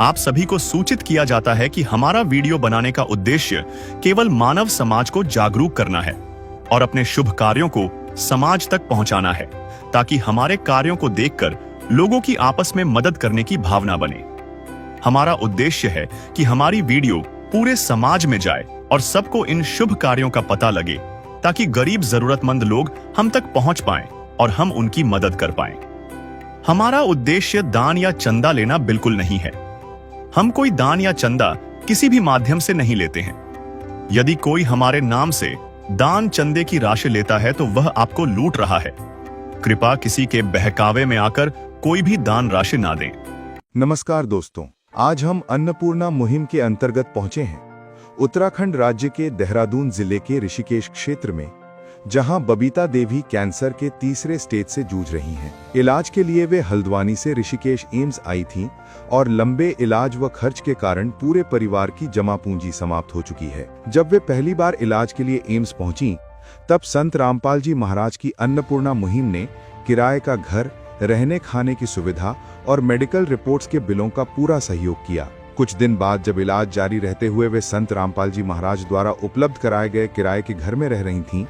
आप सभी को सूचित किया जाता है कि हमारा वीडियो बनाने का उद्देश्य केवल मानव समाज को जागरूक करना है और अपने शुभ कार्यों को समाज तक पहुंचाना है, ताकि हमारे कार्यों को देखकर लोगों की आपस में मदद करने की भावना बने। हमारा उद्देश्य है कि हमारी वीडियो पूरे समाज में जाए और सबको इन शुभ कार्यों का पता लगे, ताकि गरीब जरूरतमंद लोग हम तक पहुंच पाएं और हम उनकी मदद कर पाएं। हमारा उद्देश्य दान या चंदा लेना बिल्कुल नहीं है। हम कोई दान या चंदा किसी भी माध्यम से नहीं लेते हैं। यदि कोई हमारे नाम से दान चंदे की राशि लेता है तो वह आपको लूट रहा है। कृपया किसी के बहकावे में आकर कोई भी दान राशि ना दें। नमस्कार दोस्तों, आज हम अन्नपूर्णा मुहिम के अंतर्गत पहुंचे हैं उत्तराखंड राज्य के देहरादून जिले के ऋषिकेश क्षेत्र में, जहां बबीता देवी कैंसर के तीसरे स्टेज से जूझ रही हैं। इलाज के लिए वे हल्द्वानी से ऋषिकेश एम्स आई थीं और लंबे इलाज व खर्च के कारण पूरे परिवार की जमा पूंजी समाप्त हो चुकी है। जब वे पहली बार इलाज के लिए एम्स पहुंची, तब संत रामपाल जी महाराज की अन्नपूर्णा मुहिम ने किराए का घर, रहने खाने की सुविधा और मेडिकल रिपोर्ट्स के बिलों का पूरा सहयोग किया। कुछ दिन बाद जब इलाज जारी रहते हुए वे संत रामपाल जी महाराज द्वारा उपलब्ध कराए गए किराए के घर में रह रही थीं,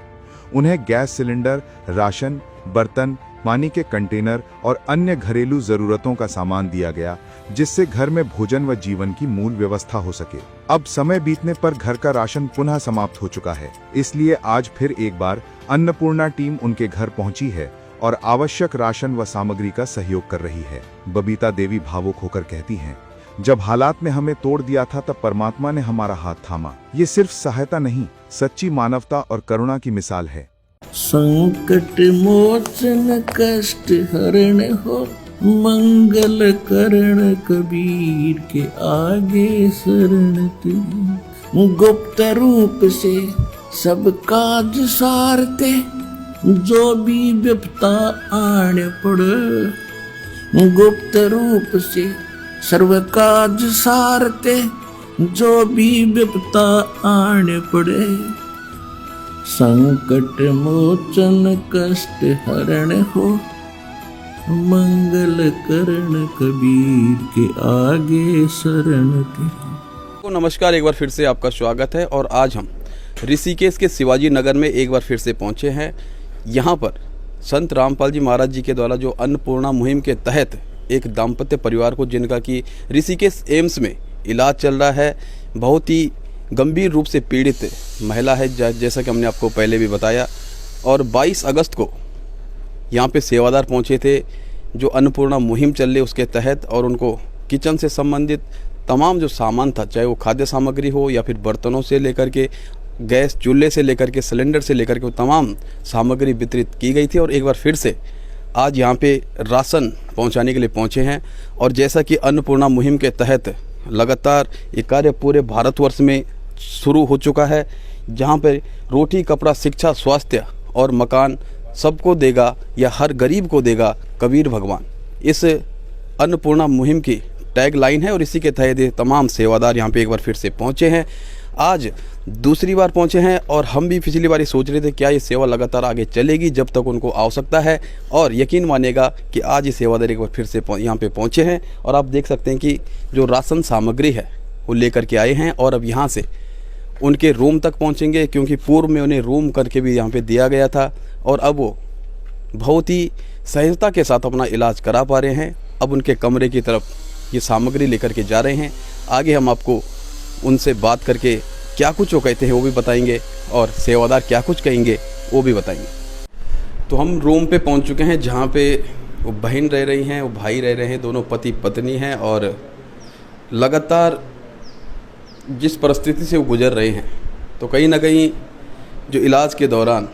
उन्हें गैस सिलेंडर, राशन, बर्तन, पानी के कंटेनर और अन्य घरेलू जरूरतों का सामान दिया गया, जिससे घर में भोजन व जीवन की मूल व्यवस्था हो सके। अब समय बीतने पर घर का राशन पुनः समाप्त हो चुका है, इसलिए आज फिर एक बार अन्नपूर्णा टीम उनके घर पहुंची है और आवश्यक राशन व सामग्री का सहयोग कर रही है। बबीता देवी भावुक होकर कहती हैं, जब हालात ने हमें तोड़ दिया था तब परमात्मा ने हमारा हाथ थामा। ये सिर्फ सहायता नहीं, सच्ची मानवता और करुणा की मिसाल है। संकट मोचन कष्ट हरण हो, मंगल करण कबीर के आगे शरण तेरी। गुप्त रूप से सब काज सारते, जो भी विपता आने पड़े। गुप्त रूप से सर्व काज सारते, जो भी विपता आने पड़े। संकट मोचन कष्ट हरण हो, मंगल करण कबीर के आगे शरण तेरी। तो नमस्कार, एक बार फिर से आपका स्वागत है। और आज हम ऋषिकेश के शिवाजी नगर में एक बार फिर से पहुंचे हैं। यहाँ पर संत रामपाल जी महाराज जी के द्वारा जो अन्नपूर्णा मुहिम के तहत एक दाम्पत्य परिवार को, जिनका कि ऋषिकेश एम्स में इलाज चल रहा है, बहुत ही गंभीर रूप से पीड़ित महिला है, जैसा कि हमने आपको पहले भी बताया। और 22 अगस्त को यहाँ पे सेवादार पहुँचे थे जो अन्नपूर्णा मुहिम चल रही उसके तहत, और उनको किचन से संबंधित तमाम जो सामान था, चाहे वो खाद्य सामग्री हो या फिर बर्तनों से लेकर के गैस चूल्हे से लेकर के सिलेंडर से लेकर के, वो तमाम सामग्री वितरित की गई थी। और एक बार फिर से आज यहाँ पे राशन पहुँचाने के लिए पहुँचे हैं। और जैसा कि अन्नपूर्णा मुहिम के तहत लगातार ये कार्य पूरे भारतवर्ष में शुरू हो चुका है, जहाँ पे रोटी, कपड़ा, शिक्षा, स्वास्थ्य और मकान सबको देगा या हर गरीब को देगा कबीर भगवान, इस अन्नपूर्णा मुहिम की टैग लाइन है। और इसी के तहत ये तमाम सेवादार यहाँ पे एक बार फिर से पहुँचे हैं। आज दूसरी बार पहुँचे हैं और हम भी पिछली बार ये सोच रहे थे क्या ये सेवा लगातार आगे चलेगी जब तक उनको आवश्यकता है। और यकीन मानिएगा कि आज ये सेवादार एक बार फिर से यहाँ पे पहुँचे हैं। और आप देख सकते हैं कि जो राशन सामग्री है वो लेकर के आए हैं और अब यहाँ से उनके रूम तक पहुँचेंगे, क्योंकि पूर्व में उन्हें रूम करके भी यहाँ पे दिया गया था और अब वो बहुत ही सहजता के साथ अपना इलाज करा पा रहे हैं। अब उनके कमरे की तरफ ये सामग्री लेकर के जा रहे हैं। आगे हम आपको उनसे बात करके क्या कुछ वो कहते हैं वो भी बताएंगे और सेवादार क्या कुछ कहेंगे वो भी बताएंगे। तो हम रूम पे पहुंच चुके हैं, जहाँ पे वो बहन रह रही हैं, वो भाई रह रहे हैं, दोनों पति पत्नी हैं। और लगातार जिस परिस्थिति से वो गुजर रहे हैं, तो कहीं ना कहीं जो इलाज के दौरान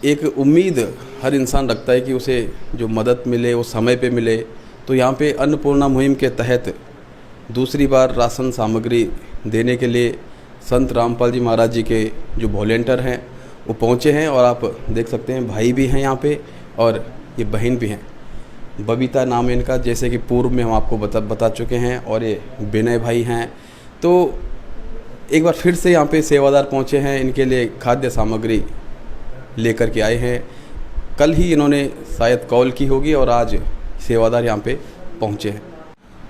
एक उम्मीद हर इंसान रखता है कि उसे जो मदद मिले वो समय पे मिले। तो यहाँ पे अन्नपूर्णा मुहिम के तहत दूसरी बार राशन सामग्री देने के लिए संत रामपाल जी महाराज जी के जो वॉलेंटियर हैं वो पहुँचे हैं। और आप देख सकते हैं भाई भी हैं यहाँ पे और ये बहन भी हैं। बबीता नाम है इनका, जैसे कि पूर्व में हम आपको बता चुके हैं। और ये विनय भाई हैं। तो एक बार फिर से यहाँ पे सेवादार पहुँचे हैं, इनके लिए खाद्य सामग्री लेकर के आए हैं। कल ही इन्होंने शायद कॉल की होगी और आज सेवादार यहाँ पे पहुँचे हैं।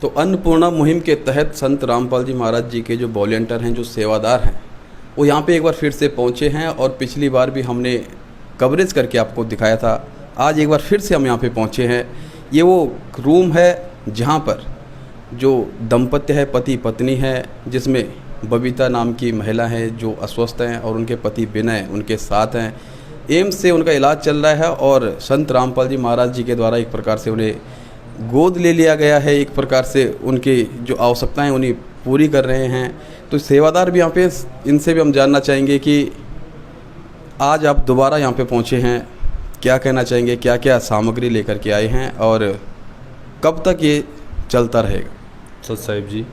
तो अन्नपूर्णा मुहिम के तहत संत रामपाल जी महाराज जी के जो वॉलंटियर हैं, जो सेवादार हैं, वो यहाँ पे एक बार फिर से पहुँचे हैं और पिछली बार भी हमने कवरेज करके आपको दिखाया था। आज एक बार फिर से हम यहाँ पे पहुँचे हैं। ये वो रूम है जहाँ पर जो दंपत्य है, पति पत्नी है, जिसमें बबीता नाम की महिला है जो अस्वस्थ हैं और उनके पति विनय उनके साथ हैं। एम्स से उनका इलाज चल रहा है और संत रामपाल जी महाराज जी के द्वारा एक प्रकार से उन्हें गोद ले लिया गया है, एक प्रकार से उनकी जो आवश्यकताएं उन्हें पूरी कर रहे हैं। तो सेवादार भी यहाँ पे, इनसे भी हम जानना चाहेंगे कि आज आप दोबारा यहाँ पे पहुँचे हैं, क्या कहना चाहेंगे, क्या क्या सामग्री लेकर के आए हैं और कब तक ये चलता रहेगा? सत साहिब जी,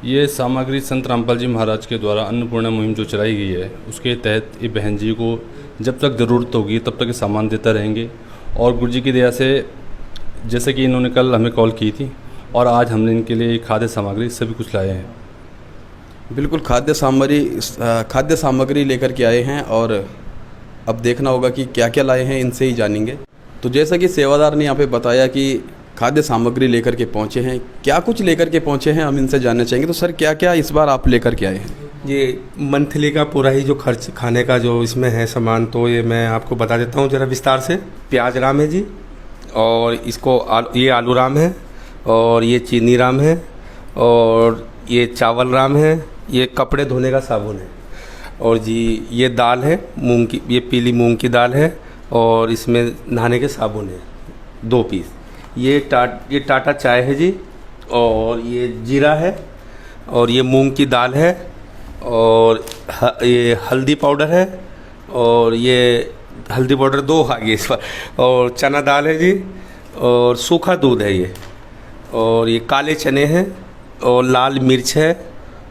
ये सामग्री संत रामपाल जी महाराज के द्वारा अन्नपूर्णा मुहिम जो चलाई गई है, उसके तहत ये बहन जी को जब तक ज़रूरत होगी तब तक ये सामान देता रहेंगे। और गुरु जी की दया से, जैसे कि इन्होंने कल हमें कॉल की थी और आज हमने इनके लिए खाद्य सामग्री सभी कुछ लाए हैं। बिल्कुल खाद्य सामग्री लेकर के आए हैं और अब देखना होगा कि क्या क्या लाए हैं, इनसे ही जानेंगे। तो जैसा कि सेवादार ने यहाँ पे बताया कि खाद्य सामग्री लेकर के पहुँचे हैं, क्या कुछ लेकर के पहुँचे हैं हम इनसे जानना चाहेंगे। तो सर, क्या क्या इस बार आप लेकर के आए हैं? ये मंथली का पूरा ही जो खर्च खाने का जो इसमें है सामान, तो ये मैं आपको बता देता हूँ ज़रा विस्तार से। प्याज राम है जी, और इसको ये आलू राम है, और ये चीनी राम है, और ये चावल राम है, ये कपड़े धोने का साबुन है, और जी ये दाल है मूंग की, ये पीली मूंग की दाल है, और इसमें नहाने के साबुन है 2 पीस। ये टाटा चाय है जी, और ये जीरा है, और ये मूंग की दाल है, और ये हल्दी पाउडर है, और ये हल्दी पाउडर 2 आ गई इस पर, और चना दाल है जी, और सूखा दूध है ये, और ये काले चने हैं, और लाल मिर्च है,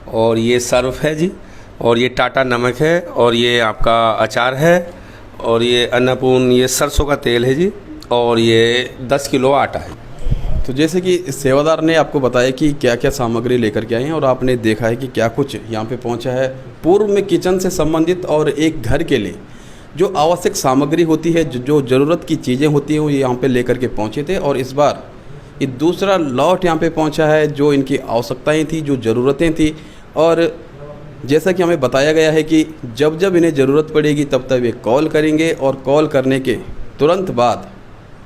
और ये सर्फ है जी, और ये टाटा नमक है, और ये आपका अचार है, और ये अन्नपूर्ण ये सरसों का तेल है जी, और ये 10 किलो आटा है। तो जैसे कि सेवादार ने आपको बताया कि क्या क्या सामग्री लेकर के आए हैं और आपने देखा है कि क्या कुछ यहाँ पे पहुँचा है। पूर्व में किचन से संबंधित और एक घर के लिए जो आवश्यक सामग्री होती है, जो ज़रूरत की चीज़ें होती हैं, वो यहाँ पे लेकर के पहुँचे थे। और इस बार ये दूसरा लॉट यहाँ पे पहुँचा है, जो इनकी आवश्यकताएँ थी, जो ज़रूरतें थी। और जैसा कि हमें बताया गया है कि जब जब इन्हें ज़रूरत पड़ेगी तब तक वे कॉल करेंगे, और कॉल करने के तुरंत बाद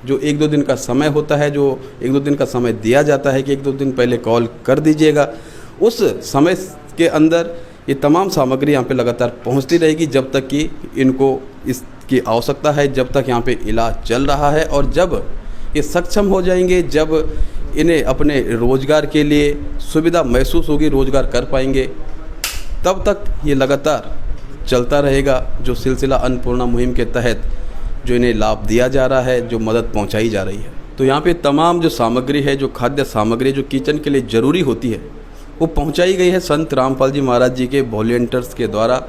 जो 1-2 दिन का समय होता है, जो 1-2 दिन का समय दिया जाता है कि 1-2 दिन पहले कॉल कर दीजिएगा, उस समय के अंदर ये तमाम सामग्री यहाँ पे लगातार पहुँचती रहेगी जब तक कि इनको इसकी आवश्यकता है, जब तक यहाँ पे इलाज चल रहा है। और जब ये सक्षम हो जाएंगे, जब इन्हें अपने रोज़गार के लिए सुविधा महसूस होगी, रोज़गार कर पाएंगे, तब तक ये लगातार चलता रहेगा जो सिलसिला अन्नपूर्णा मुहिम के तहत जो इन्हें लाभ दिया जा रहा है, जो मदद पहुंचाई जा रही है। तो यहाँ पे तमाम जो सामग्री है, जो खाद्य सामग्री जो किचन के लिए ज़रूरी होती है, वो पहुंचाई गई है संत रामपाल जी महाराज जी के वॉलंटियर्स के द्वारा।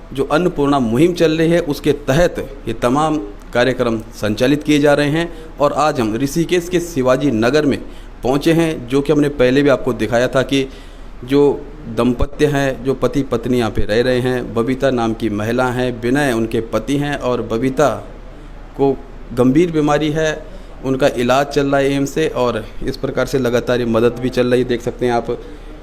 जो अन्नपूर्णा मुहिम चल रही है उसके तहत ये तमाम कार्यक्रम संचालित किए जा रहे हैं। और आज हम ऋषिकेश के शिवाजी नगर में पहुँचे हैं, जो कि हमने पहले भी आपको दिखाया था कि जो दंपत्य हैं, जो पति पत्नी यहाँ पे रह रहे हैं, बबीता नाम की महिला हैं, विनय उनके पति हैं, और बबीता को गंभीर बीमारी है, उनका इलाज चल रहा है एम्स से, और इस प्रकार से लगातार ये मदद भी चल रही है। देख सकते हैं आप,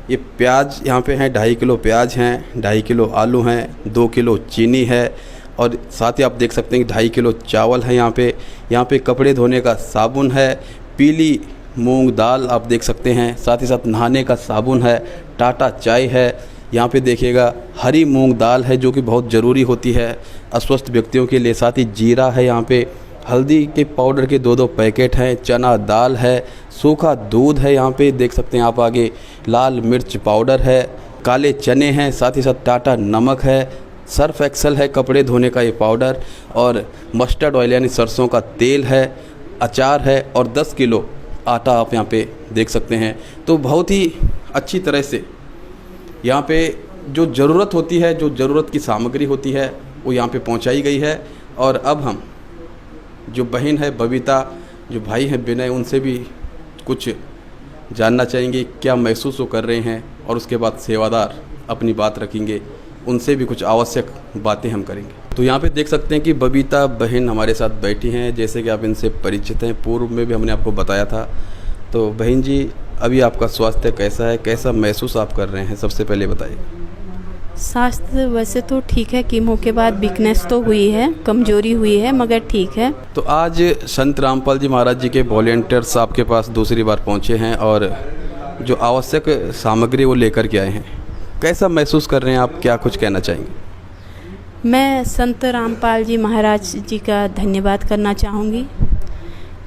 ये प्याज यहाँ पे हैं, 2.5 किलो प्याज हैं, 2.5 किलो आलू हैं, 2 किलो चीनी है, और साथ ही आप देख सकते हैं कि 2.5 किलो चावल है यहाँ पे कपड़े धोने का साबुन है, पीली मूंग दाल आप देख सकते हैं, साथ ही साथ नहाने का साबुन है, टाटा चाय है, यहाँ पे देखिएगा हरी मूंग दाल है जो कि बहुत ज़रूरी होती है अस्वस्थ व्यक्तियों के लिए, साथ ही जीरा है, यहाँ पे हल्दी के पाउडर के 2-2 पैकेट हैं, चना दाल है, सूखा दूध है, यहाँ पे देख सकते हैं आप आगे, लाल मिर्च पाउडर है, काले चने हैं, साथ ही साथ टाटा नमक है, सर्फ एक्सेल है कपड़े धोने का ये पाउडर, और मस्टर्ड ऑयल यानी सरसों का तेल है, अचार है, और 10 किलो आटा आप यहाँ पे देख सकते हैं। तो बहुत ही अच्छी तरह से यहाँ पे जो ज़रूरत होती है, जो ज़रूरत की सामग्री होती है, वो यहाँ पे पहुँचाई गई है। और अब हम जो बहन है बबीता, जो भाई हैं विनय, उनसे भी कुछ जानना चाहेंगे क्या महसूस वो कर रहे हैं, और उसके बाद सेवादार अपनी बात रखेंगे, उनसे भी कुछ आवश्यक बातें हम करेंगे। तो यहाँ पे देख सकते हैं कि बबीता बहन हमारे साथ बैठी हैं, जैसे कि आप इनसे परिचित हैं, पूर्व में भी हमने आपको बताया था। तो बहन जी, अभी आपका स्वास्थ्य कैसा है, कैसा महसूस आप कर रहे हैं, सबसे पहले बताइए। स्वास्थ्य वैसे तो ठीक है, कीमो के बाद वीकनेस तो हुई है, कमजोरी हुई है, मगर ठीक है। तो आज संत रामपाल जी महाराज जी के वॉलेंटियर्स आपके पास दूसरी बार पहुंचे हैं और जो आवश्यक सामग्री वो लेकर के आए हैं, कैसा महसूस कर रहे हैं आप, क्या कुछ कहना चाहेंगे? मैं संत रामपाल जी महाराज जी का धन्यवाद करना चाहूँगी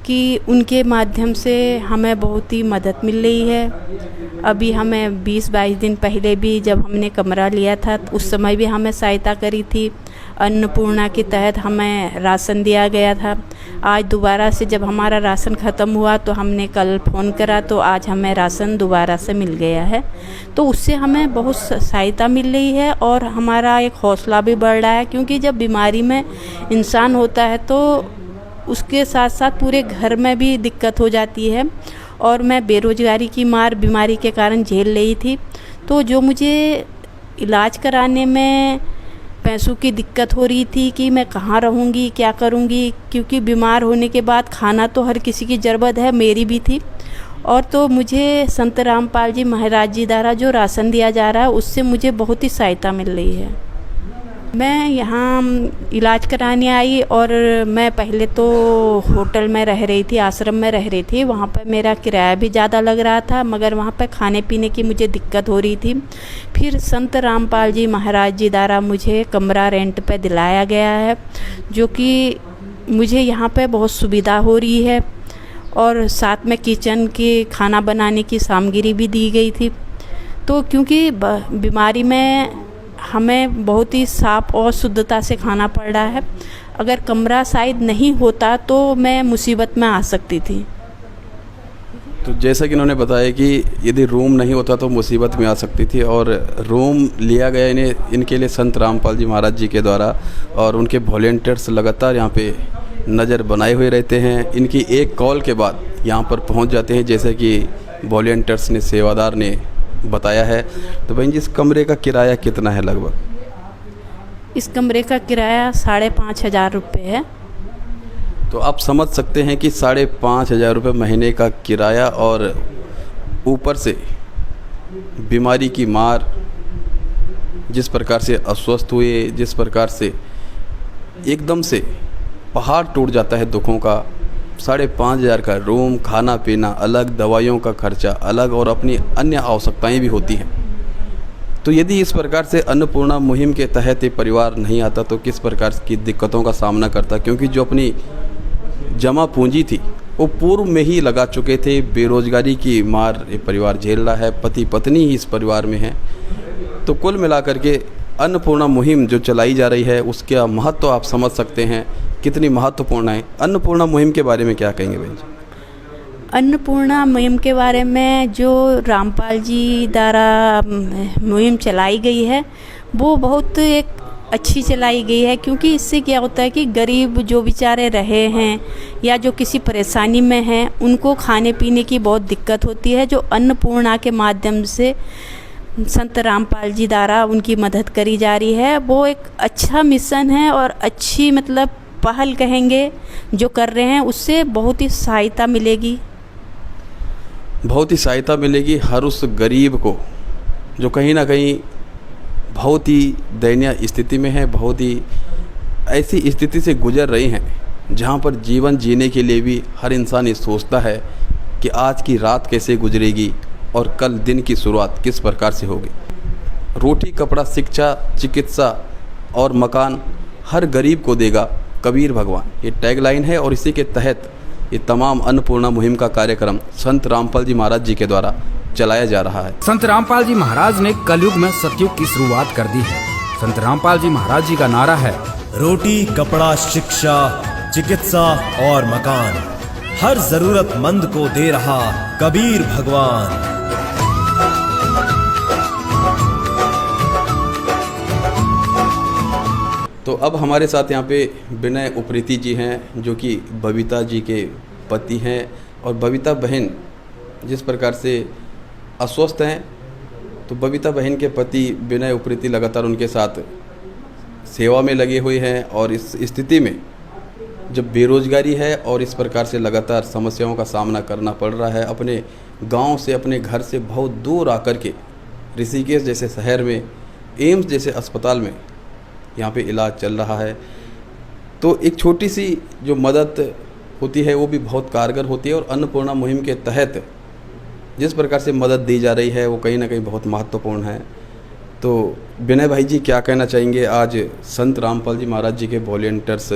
कि उनके माध्यम से हमें बहुत ही मदद मिल रही है। अभी हमें 20-22 दिन पहले भी जब हमने कमरा लिया था उस समय भी हमें सहायता करी थी। अन्नपूर्णा के तहत हमें राशन दिया गया था। आज दोबारा से जब हमारा राशन ख़त्म हुआ तो हमने कल फ़ोन करा तो आज हमें राशन दोबारा से मिल गया है। तो उससे हमें बहुत सहायता मिल रही है और हमारा एक हौसला भी बढ़ रहा है, क्योंकि जब बीमारी में इंसान होता है तो उसके साथ साथ पूरे घर में भी दिक्कत हो जाती है। और मैं बेरोज़गारी की मार बीमारी के कारण झेल रही थी, तो जो मुझे इलाज कराने में पैसों की दिक्कत हो रही थी कि मैं कहाँ रहूँगी, क्या करूँगी, क्योंकि बीमार होने के बाद खाना तो हर किसी की ज़रूरत है, मेरी भी थी। और तो मुझे संत रामपाल जी महाराज जी द्वारा जो राशन दिया जा रहा है उससे मुझे बहुत ही सहायता मिल रही है। मैं यहाँ इलाज कराने आई और मैं पहले तो होटल में रह रही थी, आश्रम में रह रही थी। वहाँ पर मेरा किराया भी ज़्यादा लग रहा था, मगर वहाँ पर खाने पीने की मुझे दिक्कत हो रही थी। फिर संत रामपाल जी महाराज जी द्वारा मुझे कमरा रेंट पे दिलाया गया है, जो कि मुझे यहाँ पे बहुत सुविधा हो रही है। और साथ में किचन की खाना बनाने की सामग्री भी दी गई थी। तो क्योंकि बीमारी में हमें बहुत ही साफ और शुद्धता से खाना पड़ रहा है। अगर कमरा शायद नहीं होता तो मैं मुसीबत में आ सकती थी। तो जैसा कि इन्होंने बताया कि यदि रूम नहीं होता तो मुसीबत में आ सकती थी, और रूम लिया गया इनके लिए संत रामपाल जी महाराज जी के द्वारा, और उनके वॉलेंटियर्स लगातार यहाँ पे नज़र बनाए हुए रहते हैं। इनकी एक कॉल के बाद यहाँ पर पहुँच जाते हैं, जैसे कि वॉलेंटियर्स ने, सेवादार ने बताया है। तो बहन जी, इस कमरे का किराया कितना है लगभग? इस कमरे का किराया 5,500 रुपये है। तो आप समझ सकते हैं कि 5,500 रुपये महीने का किराया, और ऊपर से बीमारी की मार, जिस प्रकार से अस्वस्थ हुए, जिस प्रकार से एकदम से पहाड़ टूट जाता है दुखों का। 5,500 का रूम, खाना पीना अलग, दवाइयों का खर्चा अलग, और अपनी अन्य आवश्यकताएं भी होती हैं। तो यदि इस प्रकार से अन्नपूर्णा मुहिम के तहत ये परिवार नहीं आता तो किस प्रकार की दिक्कतों का सामना करता, क्योंकि जो अपनी जमा पूंजी थी वो पूर्व में ही लगा चुके थे। बेरोजगारी की मार ये परिवार झेल रहा है, पति पत्नी ही इस परिवार में है। तो कुल मिलाकर के अन्नपूर्णा मुहिम जो चलाई जा रही है उसका महत्व तो आप समझ सकते हैं कितनी महत्वपूर्ण है। अन्नपूर्णा मुहिम के बारे में क्या कहेंगे बहन जी? अन्नपूर्णा मुहिम के बारे में जो रामपाल जी द्वारा मुहिम चलाई गई है वो बहुत एक अच्छी चलाई गई है, क्योंकि इससे क्या होता है कि गरीब जो बेचारे रहे हैं या जो किसी परेशानी में हैं उनको खाने पीने की बहुत दिक्कत होती है। जो अन्नपूर्णा के माध्यम से संत रामपाल जी द्वारा उनकी मदद करी जा रही है, वो एक अच्छा मिशन है और अच्छी मतलब पहल कहेंगे जो कर रहे हैं, उससे बहुत ही सहायता मिलेगी। बहुत ही सहायता मिलेगी हर उस गरीब को जो कहीं ना कहीं बहुत ही दयनीय स्थिति में है, बहुत ही ऐसी स्थिति से गुजर रही हैं जहां पर जीवन जीने के लिए भी हर इंसान ये सोचता है कि आज की रात कैसे गुजरेगी और कल दिन की शुरुआत किस प्रकार से होगी। रोटी, कपड़ा, शिक्षा, चिकित्सा और मकान हर गरीब को देगा कबीर भगवान, ये टैगलाइन है। और इसी के तहत ये तमाम अन्नपूर्णा मुहिम का कार्यक्रम संत रामपाल जी महाराज जी के द्वारा चलाया जा रहा है। संत रामपाल जी महाराज ने कलयुग में सतयुग की शुरुआत कर दी है। संत रामपाल जी महाराज जी का नारा है, रोटी, कपड़ा, शिक्षा, चिकित्सा और मकान हर जरूरतमंद को दे रहा कबीर भगवान। तो अब हमारे साथ यहाँ पे विनय उप्रेती जी हैं, जो कि बबीता जी के पति हैं। और बबीता बहन जिस प्रकार से अस्वस्थ हैं, तो बबीता बहन के पति विनय उप्रेती लगातार उनके साथ सेवा में लगे हुए हैं। और इस स्थिति में जब बेरोजगारी है और इस प्रकार से लगातार समस्याओं का सामना करना पड़ रहा है, अपने गांव से, अपने घर से बहुत दूर आकर के ऋषिकेश जैसे शहर में, एम्स जैसे अस्पताल में यहाँ पे इलाज चल रहा है। तो एक छोटी सी जो मदद होती है वो भी बहुत कारगर होती है, और अन्नपूर्णा मुहिम के तहत जिस प्रकार से मदद दी जा रही है वो कहीं ना कहीं बहुत महत्वपूर्ण है। तो विनय भाई जी क्या कहना चाहेंगे? आज संत रामपाल जी महाराज जी के वॉलेंटियर्स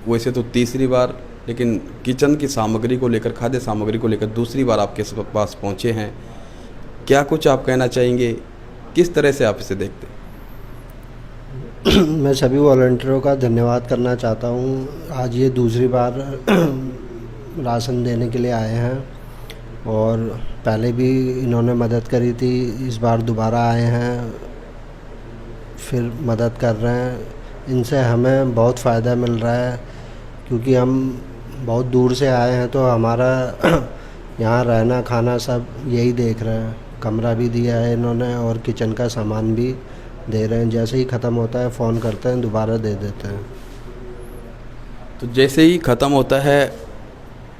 वैसे तो तीसरी बार, लेकिन किचन की सामग्री को लेकर, खाद्य सामग्री को लेकर दूसरी बार आपके पास पहुंचे हैं। क्या कुछ आप कहना चाहेंगे? किस तरह से आप इसे देखते हैं? मैं सभी वॉलंटियरों का धन्यवाद करना चाहता हूँ। आज ये दूसरी बार राशन देने के लिए आए हैं, और पहले भी इन्होंने मदद करी थी, इस बार दोबारा आए हैं, फिर मदद कर रहे हैं। इनसे हमें बहुत फ़ायदा मिल रहा है, क्योंकि हम बहुत दूर से आए हैं, तो हमारा यहाँ रहना खाना सब यही देख रहे हैं। कमरा भी दिया है इन्होंने, और किचन का सामान भी दे रहे हैं। जैसे ही ख़त्म होता है फ़ोन करते हैं, दोबारा दे देते हैं। तो जैसे ही ख़त्म होता है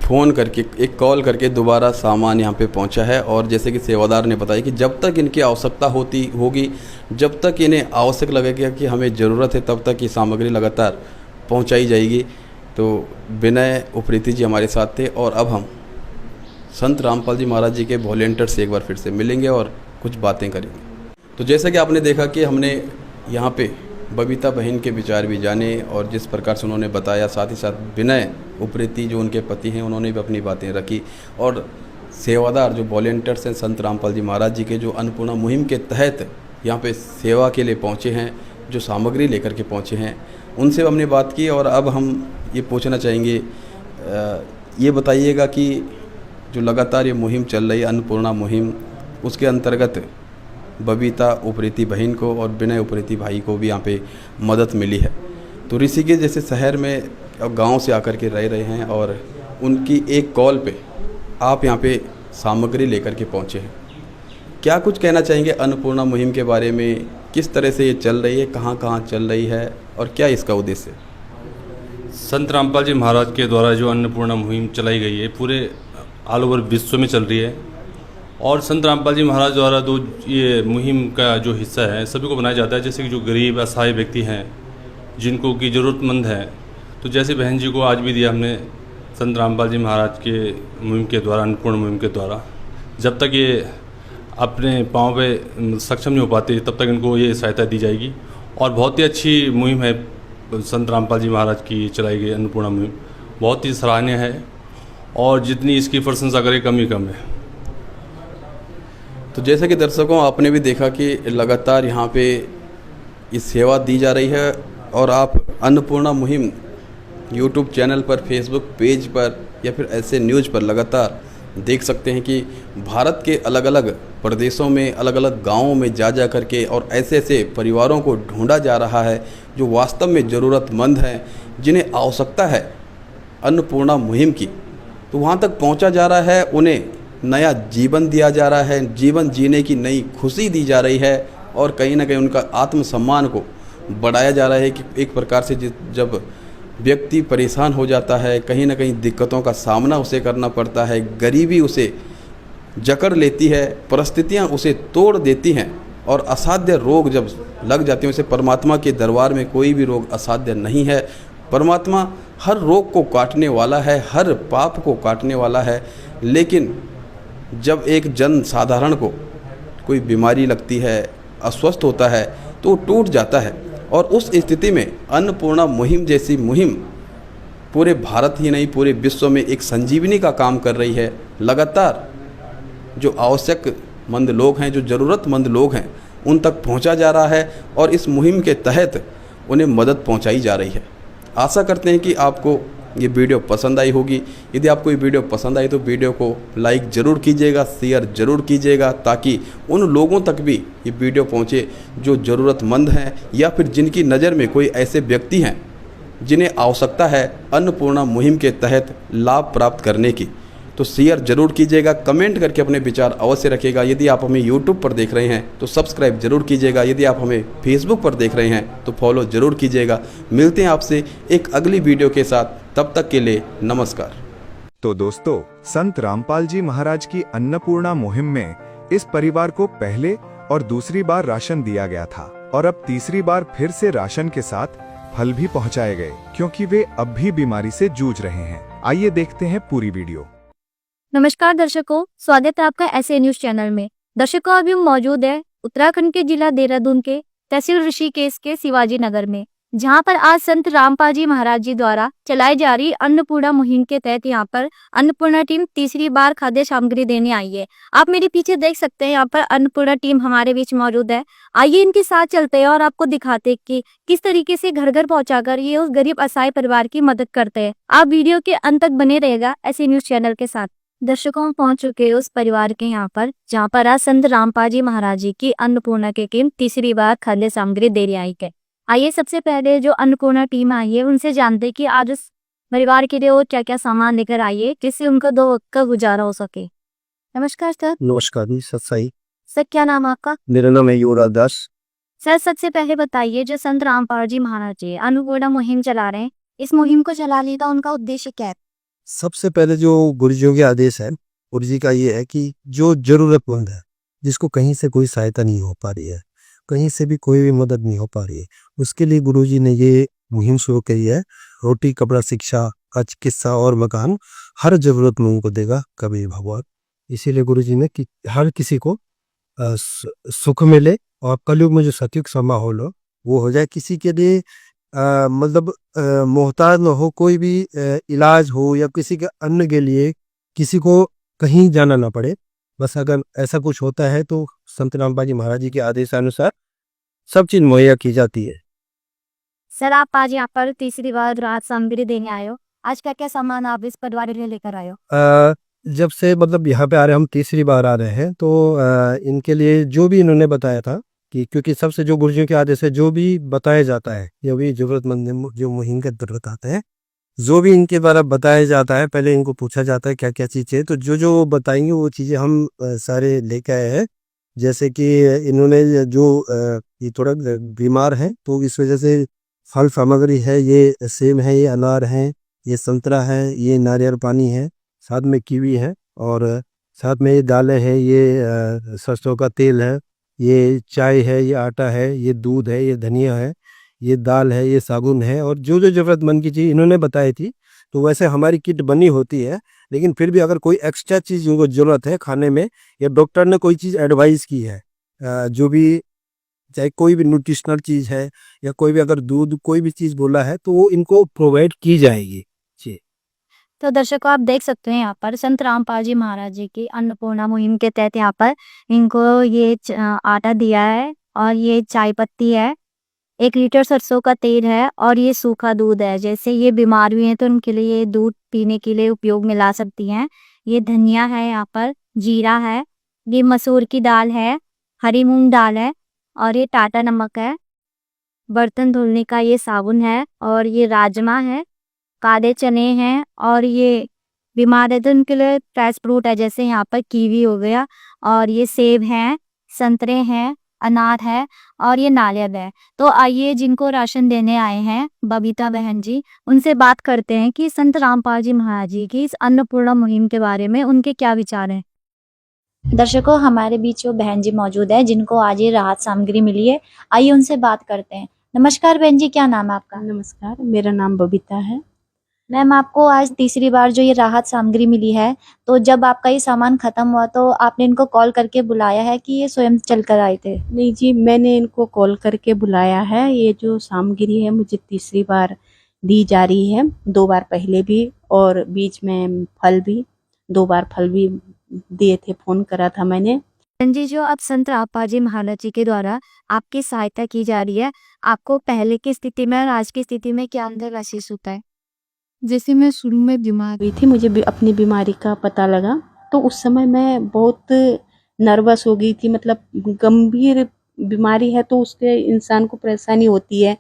फ़ोन करके, एक कॉल करके दोबारा सामान यहाँ पे पहुँचा है। और जैसे कि सेवादार ने बताया कि जब तक इनकी आवश्यकता होगी, जब तक इन्हें आवश्यक लगेगा कि हमें ज़रूरत है, तब तक ये सामग्री लगातार पहुँचाई जाएगी। तो विनय उप्रेती जी हमारे साथ थे, और अब हम संत रामपाल जी महाराज जी के वॉलेंटियर से एक बार फिर से मिलेंगे और कुछ बातें करेंगे। तो जैसा कि आपने देखा कि हमने यहाँ पे बबीता बहन के विचार भी जाने, और जिस प्रकार से उन्होंने बताया, साथ ही साथ विनय उप्रेती जो उनके पति हैं उन्होंने भी अपनी बातें रखी, और सेवादार जो वॉलेंटियर्स हैं संत रामपाल जी महाराज जी के, जो अन्नपूर्णा मुहिम के तहत यहाँ पे सेवा के लिए पहुँचे हैं, जो सामग्री लेकर के पहुँचे हैं, उनसे हमने बात की। और अब हम ये पूछना चाहेंगे, ये बताइएगा कि जो लगातार ये मुहिम चल रही है अन्नपूर्णा मुहिम, उसके अंतर्गत बबीता उप्रेती बहन को और विनय उप्रेती भाई को भी यहाँ पे मदद मिली है। तो ऋषिकेश जैसे शहर में गांव से आकर के रह रहे हैं, और उनकी एक कॉल पे आप यहाँ पे सामग्री लेकर के पहुँचे हैं। क्या कुछ कहना चाहेंगे अन्नपूर्णा मुहिम के बारे में? किस तरह से ये चल रही है, कहाँ कहाँ चल रही है, और क्या इसका उद्देश्य है? संत रामपाल जी महाराज के द्वारा जो अन्नपूर्णा मुहिम चलाई गई है पूरे ऑल ओवर विश्व में चल रही है, और संत रामपाल जी महाराज द्वारा ये मुहिम का जो हिस्सा है सभी को बनाया जाता है। जैसे कि जो गरीब असहाय व्यक्ति हैं, जिनको की ज़रूरतमंद है, तो जैसे बहन जी को आज भी दिया हमने संत रामपाल जी महाराज के मुहिम के द्वारा, अन्नपूर्णा मुहिम के द्वारा। जब तक ये अपने पाँव पे सक्षम नहीं हो पाते, तब तक इनको ये सहायता दी जाएगी। और बहुत ही अच्छी मुहिम है संत रामपाल जी महाराज की चलाई गई अन्नपूर्णा मुहिम, बहुत ही सराहनीय है, और जितनी इसकी प्रशंसा करें कम ही कम है। तो जैसे कि दर्शकों आपने भी देखा कि लगातार यहाँ पे ये सेवा दी जा रही है, और आप अन्नपूर्णा मुहिम यूट्यूब चैनल पर, फेसबुक पेज पर, या फिर ऐसे न्यूज़ पर लगातार देख सकते हैं कि भारत के अलग अलग प्रदेशों में, अलग अलग गाँवों में जा करके और ऐसे ऐसे परिवारों को ढूंढा जा रहा है जो वास्तव में ज़रूरतमंद हैं, जिन्हें आवश्यकता है अन्नपूर्णा मुहिम की। तो वहाँ तक पहुँचा जा रहा है, उन्हें नया जीवन दिया जा रहा है, जीवन जीने की नई खुशी दी जा रही है, और कहीं ना कहीं उनका आत्मसम्मान को बढ़ाया जा रहा है कि एक प्रकार से जब व्यक्ति परेशान हो जाता है, कहीं ना कहीं दिक्कतों का सामना उसे करना पड़ता है, गरीबी उसे जकड़ लेती है, परिस्थितियां उसे तोड़ देती हैं, और असाध्य रोग जब लग जाते हैं उसे, परमात्मा के दरबार में कोई भी रोग असाध्य नहीं है। परमात्मा हर रोग को काटने वाला है, हर पाप को काटने वाला है। लेकिन जब एक जन साधारण को कोई बीमारी लगती है, अस्वस्थ होता है, तो वो टूट जाता है, और उस स्थिति में अन्नपूर्णा मुहिम जैसी मुहिम पूरे भारत ही नहीं पूरे विश्व में एक संजीवनी का काम कर रही है। लगातार जो आवश्यकमंद लोग हैं, जो ज़रूरतमंद लोग हैं, उन तक पहुंचा जा रहा है, और इस मुहिम के तहत उन्हें मदद पहुंचाई जा रही है। आशा करते हैं कि आपको ये वीडियो पसंद आई होगी। यदि आपको ये वीडियो पसंद आई तो वीडियो को लाइक ज़रूर कीजिएगा, शेयर ज़रूर कीजिएगा, ताकि उन लोगों तक भी ये वीडियो पहुंचे जो ज़रूरतमंद हैं, या फिर जिनकी नज़र में कोई ऐसे व्यक्ति हैं जिन्हें आवश्यकता है अन्नपूर्णा मुहिम के तहत लाभ प्राप्त करने की। तो शेयर ज़रूर कीजिएगा, कमेंट करके अपने विचार अवश्य रखिएगा। यदि आप हमें यूट्यूब पर देख रहे हैं तो सब्सक्राइब जरूर कीजिएगा, यदि आप हमें फेसबुक पर देख रहे हैं तो फॉलो ज़रूर कीजिएगा। मिलते हैं आपसे एक अगली वीडियो के साथ, तब तक के लिए नमस्कार। तो दोस्तों, संत रामपाल जी महाराज की अन्नपूर्णा मुहिम में इस परिवार को पहले और दूसरी बार राशन दिया गया था और अब तीसरी बार फिर से राशन के साथ फल भी पहुंचाए गए, क्योंकि वे अब भी बीमारी से जूझ रहे हैं। आइए देखते हैं पूरी वीडियो। नमस्कार दर्शकों, स्वागत है आपका ऐसे न्यूज चैनल में। दर्शकों, अभी हम मौजूद है उत्तराखंड के जिला देहरादून के तहसील ऋषिकेश के शिवाजी नगर में, जहां पर आज संत रामपाल जी महाराज जी द्वारा चलाई जा रही अन्नपूर्णा मुहिम के तहत यहां पर अन्नपूर्णा टीम तीसरी बार खाद्य सामग्री देने आई है। आप मेरे पीछे देख सकते हैं, यहाँ पर अन्नपूर्णा टीम हमारे बीच मौजूद है। आइए इनके साथ चलते हैं और आपको दिखाते हैं कि किस तरीके से घर घर पहुंचाकर ये उस गरीब असहाय परिवार की मदद करते हैं। आप वीडियो के अंत तक बने रहेगा ऐसे न्यूज चैनल के साथ। दर्शकों, हम पहुंच चुके हैं उस परिवार के यहाँ पर, जहाँ पर आज संत रामपाल जी महाराज जी की अन्नपूर्णा की टीम तीसरी बार खाद्य सामग्री देने आई है। आइए सबसे पहले जो अन्नपूर्णा टीम आई है उनसे जानते कि आज उस परिवार के लिए वो क्या क्या सामान लेकर आई है, जिससे उनका 2 वक्त का गुजारा हो सके। नमस्कार सर। नमस्कार जी, सत्साई। सर, क्या नाम आपका? मेरा नाम है युवराज दास। सर, सबसे पहले बताइए, जो संत रामपाल जी महाराज जी अन्नपूर्णा मुहिम चला रहे हैं, इस मुहिम को चलाने का उनका उद्देश्य क्या है? सबसे पहले जो गुरुजियों के आदेश है, गुरुजी का ये है कि जो जरूरतमंद है, जिसको कहीं से कोई सहायता नहीं हो पा रही है, कहीं से भी कोई भी मदद नहीं हो पा रही है, उसके लिए गुरुजी ने ये मुहिम शुरू की है। रोटी, कपड़ा, शिक्षा, चिकित्सा और मकान हर जरूरतमंद को देगा कबीर भगवान। इसीलिए गुरुजी ने कि हर किसी को सुख मिले और कलयुग में जो सतयुग सा माहौल हो वो हो जाए। किसी के लिए मतलब मोहताज न हो, कोई भी इलाज हो या किसी के अन्न के लिए किसी को कहीं जाना ना पड़े। बस अगर ऐसा कुछ होता है तो संत रामपाल जी महाराज जी के आदेशानुसार सब चीज मुहैया की जाती है। सर, आप आज यहाँ पर तीसरी बार राहत सामग्री देने आए हो। आज क्या क्या सामान आप इस परिवार के लिए लेकर आए हो? जब से मतलब यहाँ पे आ रहे, हम तीसरी बार आ रहे हैं, तो इनके लिए जो भी इन्होंने बताया था कि क्योंकि सबसे जो गुरुजियों के आदेश है, जो भी बताया जाता है, ये भी जरूरतमंद जो मुहिम के अंतर्गत आते हैं, जो भी इनके द्वारा बताया जाता है, पहले इनको पूछा जाता है क्या क्या चीज़ है, तो जो जो बताएंगे वो चीज़ें हम सारे लेके आए हैं। जैसे कि इन्होंने जो ये थोड़ा बीमार है, तो इस वजह से फल सामग्री है, ये सेब है, ये अनार है, ये संतरा है, ये नारियल पानी है, साथ में कीवी है और साथ में ये दालें हैं, ये सरसों का तेल है, ये चाय है, ये आटा है, ये दूध है, ये धनिया है, ये दाल है, ये साबुन है और जो जो ज़रूरतमंद की चीज़ इन्होंने बताई थी। तो वैसे हमारी किट बनी होती है, लेकिन फिर भी अगर कोई एक्स्ट्रा चीज़ उनको ज़रूरत है खाने में, या डॉक्टर ने कोई चीज़ एडवाइस की है, जो भी चाहे कोई भी न्यूट्रिशनल चीज़ है या कोई भी अगर दूध कोई भी चीज़ बोला है, तो वो इनको प्रोवाइड की जाएगी जी। तो दर्शकों, आप देख सकते हैं यहाँ पर संत रामपाल जी महाराज जी की अन्नपूर्णा मुहिम के तहत यहाँ पर इनको ये आटा दिया है और ये चाय पत्ती है, 1 लीटर सरसों का तेल है और ये सूखा दूध है। जैसे ये बीमार हुए हैं तो उनके लिए ये दूध पीने के लिए उपयोग में ला सकती हैं। ये धनिया है, यहाँ पर जीरा है, ये मसूर की दाल है, हरी मूंग दाल है और ये टाटा नमक है। बर्तन धुलने का ये साबुन है और ये राजमा है, काले चने हैं और ये बीमार है तो उनके लिए फ्रेश फ्रूट है, जैसे यहाँ पर कीवी हो गया और ये सेब हैं, संतरे हैं, अनार है और ये नारियल है। तो आइए जिनको राशन देने आए हैं बबीता बहन जी, उनसे बात करते हैं कि संत रामपाल जी महाराज जी की इस अन्नपूर्णा मुहिम के बारे में उनके क्या विचार हैं। दर्शकों, हमारे बीच वो बहन जी मौजूद है जिनको आज ये राहत सामग्री मिली है। आइए उनसे बात करते हैं। नमस्कार बहन जी, क्या नाम है आपका? नमस्कार, मेरा नाम बबीता है। मैम, आपको आज तीसरी बार जो ये राहत सामग्री मिली है, तो जब आपका ये सामान खत्म हुआ तो आपने इनको कॉल करके बुलाया है कि ये स्वयं चल कर आए थे? नहीं जी, मैंने इनको कॉल करके बुलाया है। ये जो सामग्री है मुझे तीसरी बार दी जा रही है, 2 बार पहले भी और बीच में फल भी, 2 बार फल भी दिए थे, फ़ोन करा था मैंने। बहन जी, जो अब संत रामपाल जी महाराज जी के द्वारा आपकी सहायता की जा रही है, आपको पहले की स्थिति में और आज की स्थिति में क्या अंतर महसूस होता है? जैसे मैं शुरू में बीमार हुई थी, मुझे अपनी बीमारी का पता लगा तो उस समय मैं बहुत नर्वस हो गई थी। मतलब गंभीर बीमारी है तो उसके इंसान को परेशानी होती है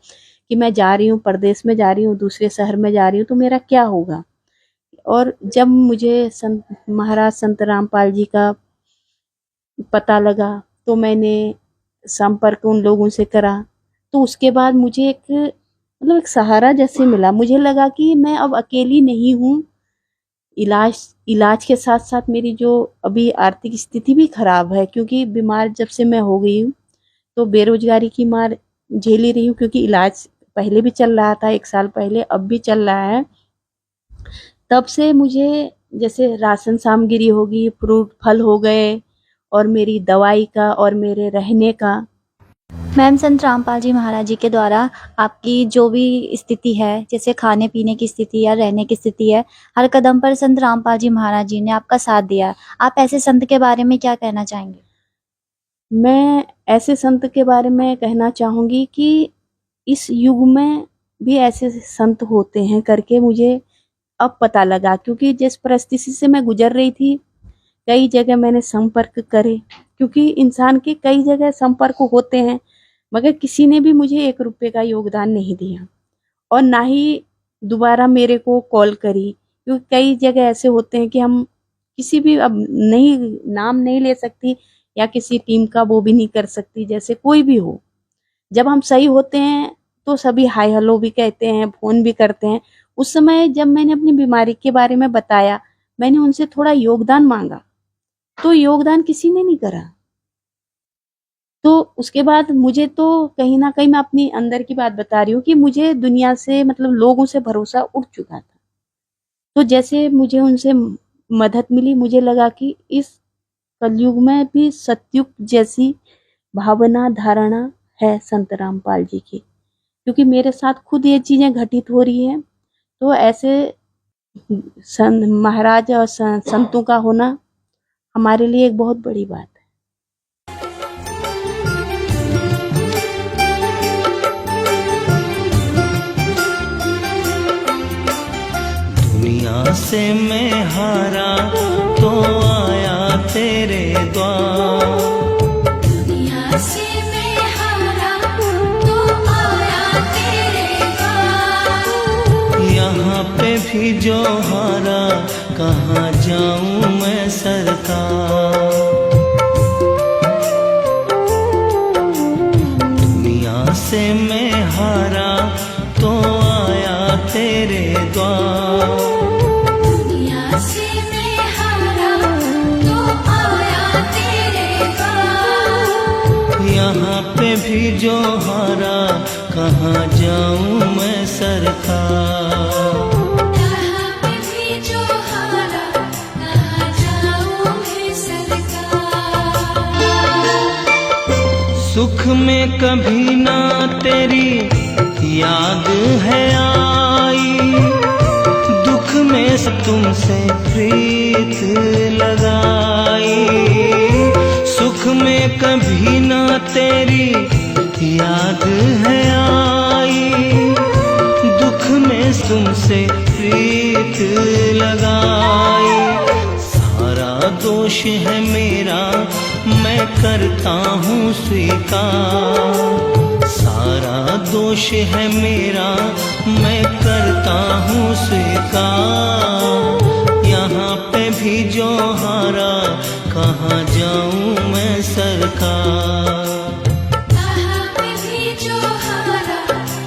कि मैं जा रही हूँ, परदेश में जा रही हूँ, दूसरे शहर में जा रही हूँ, तो मेरा क्या होगा। और जब मुझे महाराज संत रामपाल जी का पता लगा तो मैंने संपर्क उन लोगों से करा, तो उसके बाद मुझे एक सहारा जैसे मिला। मुझे लगा कि मैं अब अकेली नहीं हूँ, इलाज के साथ साथ मेरी जो अभी आर्थिक स्थिति भी खराब है, क्योंकि बीमार जब से मैं हो गई हूँ तो बेरोजगारी की मार झेली रही हूँ, क्योंकि इलाज पहले भी चल रहा था 1 साल पहले, अब भी चल रहा है। तब से मुझे जैसे राशन सामग्री होगी, फ्रूट फल हो गए, और मेरी दवाई का और मेरे रहने का। मैम, संत रामपाल जी महाराज जी के द्वारा आपकी जो भी स्थिति है, जैसे खाने पीने की स्थिति या रहने की स्थिति है, हर कदम पर संत रामपाल जी महाराज जी ने आपका साथ दिया। आप ऐसे संत के बारे में क्या कहना चाहेंगे? मैं ऐसे संत के बारे में कहना चाहूँगी कि इस युग में भी ऐसे संत होते हैं करके मुझे अब पता लगा, क्योंकि जिस परिस्थिति से मैं गुजर रही थी, कई जगह मैंने संपर्क करे, क्योंकि इंसान के कई जगह संपर्क होते हैं, मगर किसी ने भी मुझे 1 रुपये का योगदान नहीं दिया, और ना ही दोबारा मेरे को कॉल करी, क्योंकि कई जगह ऐसे होते हैं कि हम किसी भी, अब नहीं नाम नहीं ले सकती या किसी टीम का वो भी नहीं कर सकती, जैसे कोई भी हो। जब हम सही होते हैं तो सभी हाय हेलो भी कहते हैं, फ़ोन भी करते हैं। उस समय जब मैंने अपनी बीमारी के बारे में बताया, मैंने उनसे थोड़ा योगदान मांगा, तो योगदान किसी ने नहीं करा। तो उसके बाद मुझे तो कहीं ना कहीं, मैं अपनी अंदर की बात बता रही हूँ, कि मुझे दुनिया से, मतलब लोगों से भरोसा उठ चुका था। तो जैसे मुझे उनसे मदद मिली, मुझे लगा कि इस कलयुग में भी सतयुग जैसी भावना धारणा है संत रामपाल जी की, क्योंकि मेरे साथ खुद ये चीज़ें घटित हो रही हैं। तो ऐसे महाराज और संतों का होना हमारे लिए एक बहुत बड़ी बात है। दुनिया से मैं हारा तो आया तेरे द्वार, दुनिया से मैं हारा तो आया तेरे द्वार। यहाँ पे भी जो हारा, कहाँ जाऊँ मैं सरकार। दुनिया से मैं हारा तो आया तेरे द्वार, दुनिया से मैं हारा तो आया तेरे द्वार। यहाँ पे भी जो हारा, कहाँ जाऊँ मैं सरकार। सुख में कभी ना तेरी याद है आई, दुख में सब तुमसे प्रीत लगाई। सुख में कभी ना तेरी याद है आई, दुख में तुमसे प्रीत लगाई। सारा दोष है मेरा, मैं करता हूँ स्वीकार। सारा दोष है मेरा, मैं करता हूँ स्वीकार। यहाँ पे भी जो हारा, कहाँ जाऊँ मैं सरकार। यहाँ पे भी जो हारा,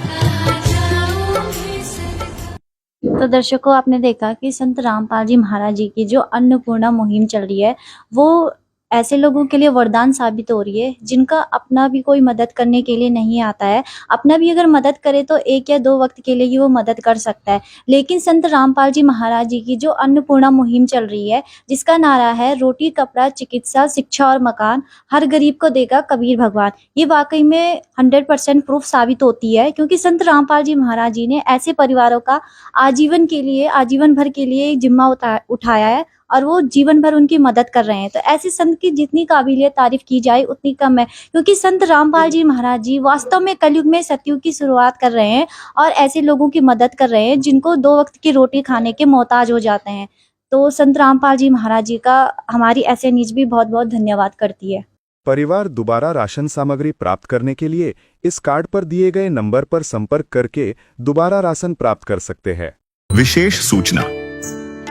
कहाँ जाऊँ मैं सरकार। तो दर्शकों, आपने देखा कि संत रामपाल जी महाराज जी की जो अन्नपूर्णा मुहिम चल रही है, वो ऐसे लोगों के लिए वरदान साबित हो रही है जिनका अपना भी कोई मदद करने के लिए नहीं आता है। अपना भी अगर मदद करे तो 1 या 2 वक्त के लिए ही वो मदद कर सकता है, लेकिन संत रामपाल जी महाराज जी की जो अन्नपूर्णा मुहिम चल रही है, जिसका नारा है रोटी कपड़ा चिकित्सा शिक्षा और मकान, हर गरीब को देगा कबीर भगवान, ये वाकई में 100% प्रूफ साबित होती है, क्योंकि संत रामपाल जी महाराज जी ने ऐसे परिवारों का आजीवन भर के लिए जिम्मा उठाया है, और वो जीवन भर उनकी मदद कर रहे हैं। तो ऐसे संत की जितनी काबिलियत तारीफ की जाए उतनी कम है, क्योंकि संत रामपाल जी महाराज जी वास्तव में कलयुग में सतयुग की शुरुआत कर रहे हैं और ऐसे लोगों की मदद कर रहे हैं जिनको 2 वक्त की रोटी खाने के मोहताज हो जाते हैं। तो संत रामपाल जी महाराज जी का हमारी ऐसे न्यूज भी बहुत बहुत धन्यवाद करती है। परिवार दोबारा राशन सामग्री प्राप्त करने के लिए इस कार्ड पर दिए गए नंबर पर संपर्क करके दोबारा राशन प्राप्त कर सकते हैं। विशेष सूचना,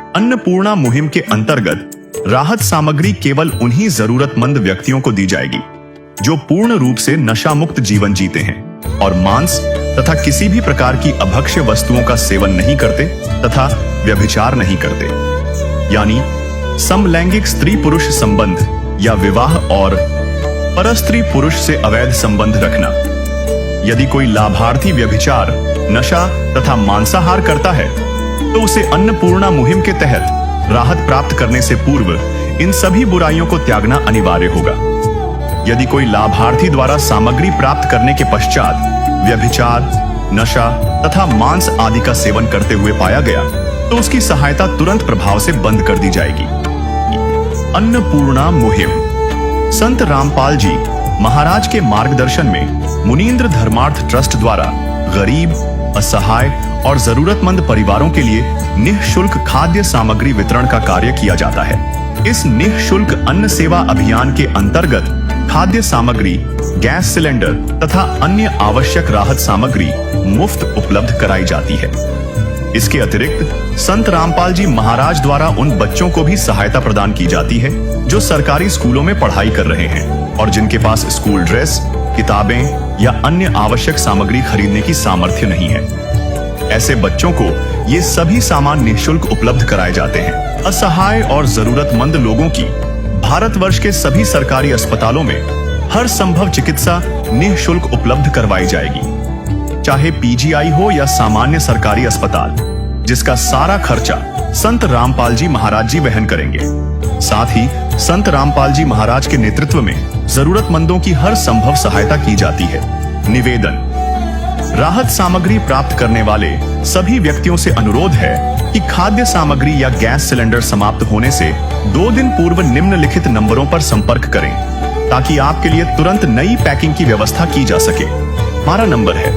अन्नपूर्णा मुहिम के अंतर्गत राहत सामग्री केवल उन्हीं जरूरतमंद व्यक्तियों को दी जाएगी जो पूर्ण रूप से नशा मुक्त जीवन जीते हैं और मांस तथा किसी भी प्रकार की अभक्ष्य वस्तुओं का सेवन नहीं करते तथा व्यभिचार नहीं करते। यानी समलैंगिक स्त्री पुरुष संबंध या विवाह और परस्त्री पुरुष से अवैध संबंध रखना। यदि कोई लाभार्थी व्यभिचार, नशा तथा मांसाहार करता है तो उसे अन्नपूर्णा मुहिम के तहत राहत प्राप्त करने से पूर्व इन सभी बुराइयों को त्यागना अनिवार्य होगा। यदि कोई लाभार्थी द्वारा सामग्री प्राप्त करने के पश्चात व्यभिचार, नशा तथा मांस आदि का सेवन करते हुए पाया गया तो उसकी सहायता तुरंत प्रभाव से बंद कर दी जाएगी। अन्नपूर्णा मुहिम। संत रामपाल जी महाराज के मार्गदर्शन में मुनींद्र धर्मार्थ ट्रस्ट द्वारा गरीब, असहाय और जरूरतमंद परिवारों के लिए निःशुल्क खाद्य सामग्री वितरण का कार्य किया जाता है। इस निःशुल्क अन्न सेवा अभियान के अंतर्गत खाद्य सामग्री, गैस सिलेंडर तथा अन्य आवश्यक राहत सामग्री मुफ्त उपलब्ध कराई जाती है। इसके अतिरिक्त संत रामपाल जी महाराज द्वारा उन बच्चों को भी सहायता प्रदान की जाती है जो सरकारी स्कूलों में पढ़ाई कर रहे हैं और जिनके पास स्कूल ड्रेस, किताबें या अन्य आवश्यक सामग्री खरीदने की सामर्थ्य नहीं है। ऐसे बच्चों को ये सभी सामान निःशुल्क उपलब्ध कराए जाते हैं। असहाय और जरूरतमंद लोगों की भारतवर्ष के सभी सरकारी अस्पतालों में हर संभव चिकित्सा निःशुल्क उपलब्ध करवाई जाएगी, चाहे पीजीआई हो या सामान्य सरकारी अस्पताल, जिसका सारा खर्चा संत रामपाल जी महाराज जी वहन करेंगे। साथ ही संत रामपाल जी महाराज के नेतृत्व में जरूरतमंदों की हर संभव सहायता की जाती है। निवेदन। राहत सामग्री प्राप्त करने वाले सभी व्यक्तियों से अनुरोध है कि खाद्य सामग्री या गैस सिलेंडर समाप्त होने से 2 दिन पूर्व निम्नलिखित नंबरों पर संपर्क करें ताकि आपके लिए तुरंत नई पैकिंग की व्यवस्था की जा सके। हमारा नंबर है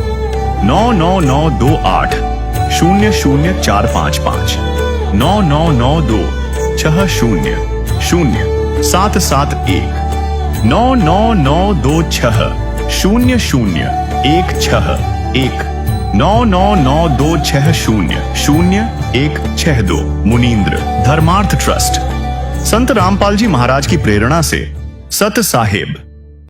99928 00455 9992 60 0771 99926 0016 99926 मुनींद्र धर्मार्थ ट्रस्ट। संत रामपाल जी महाराज की प्रेरणा से सत साहेब।